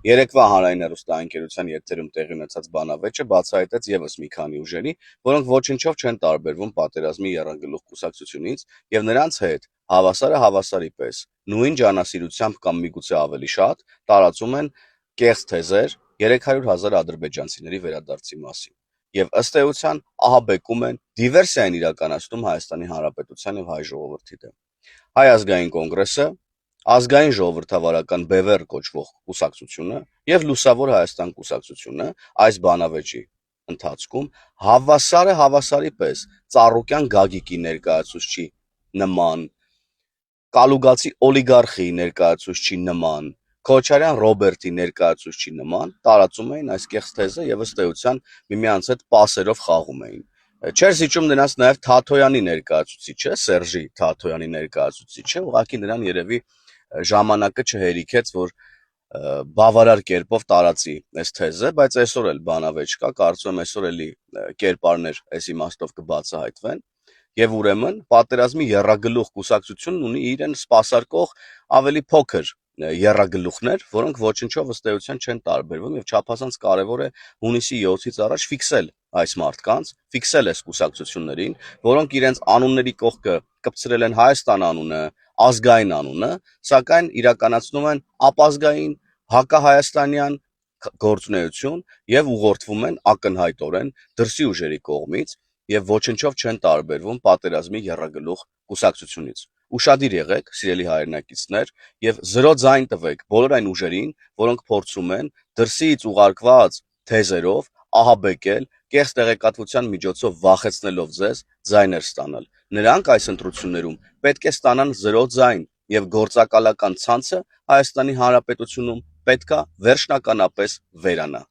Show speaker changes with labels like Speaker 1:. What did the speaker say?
Speaker 1: Երեկվա հանրային հեռուստաընկերության եթերում տեղի ունեցած բանավեճը բացահայտեց ևս մի քանի ուժերի, որոնք ոչնչով չեն տարբերվում պատերազմի եռագլուխ կուսակցությունից եւ նրանց հետ հավասարը հավասարի պես, նույն ջանասիրությամբ կամ միգուցե ավելի շատ, տարածում են կեղծ թեզեր 300,000 ադրբեջանցիների վերադարձի մասին եւ ըստ էության ահաբեկում են, դիվերսիա են իրականացնում Հայաստանի Հանրապետության եւ հայ ժողովրդի դեմ։ Հայ ազգային կոնգրեսը, Ազգային ժողովրդավարական Բևեռ կոչվող կուսակցությունը եւ Լուսավոր Հայաստան կուսակցությունը այս բանավեճի ընթացքում հավասարը հավասարի պես Ծառուկյան Գագիկի ներկայացուցչի նման, Կալուգացի օլիգարխի ներկայացուցչի նման, Քոչարյան Ռոբերտի ներկայացուցչի նման տարածում էին այս կեղծ թեզը եւ ըստ էության միմյանց հետ պասերով խաղում էին։ Չէր զիջում նրանց նաև Թաթոյանի ներկայացուցիչը, Սերժի Թաթոյանի ներկայացուցիչը, ուղղակի նրան երևի ժամանակը չհերիքեց, որ բավարար կերպով տարածի այս թեզը, բայց այսօր էլ բանավեճ կա, կարծում եմ այսօր էլի կերպարներ այս իմաստով կբացահայտվեն, եւ ուրեմն պատերազմի եռագլուխ կուսակցությունն ունի իրեն սպասարկող ավելի փոքր եռագլուխներ, որոնք ոչնչով ըստ էության չեն տարբերվում եւ չափազանց կարեւոր է հունիսի 7-ից առաջ ֆիքսել այս մարդկանց, ֆիքսել այս կուսակցություններին, որոնք իրենց անունների կողքը կպցրել են Հայաստան անունը, ազգային անունը, սակայն իրականացնում են ապազգային հակահայաստանյան գործունեություն եւ ուղղորդվում են ակնհայտորեն դրսի ուժերի կողմից եւ ոչնչով չեն տարբերվում պատերազմի եռագլուխ կուսակցությունից։ Ուշադիր եղեք, սիրելի հայրենակիցներ, եւ զրո ձայն տվեք բոլոր այն ուժերին, որոնք փորձում են դրսից ուղարկված թեզերով ահաբեկել, կեղծ տեղեկատվության միջոցով վախեցնելով ձեզ ձայներ ստանալ։ Նրանք այս ընտրություններում պետք է ստանան զրո ձայն եւ գործակալական ցանցը Հայաստանի Հանրապետությունում պետքա վերջնականապես վերանա։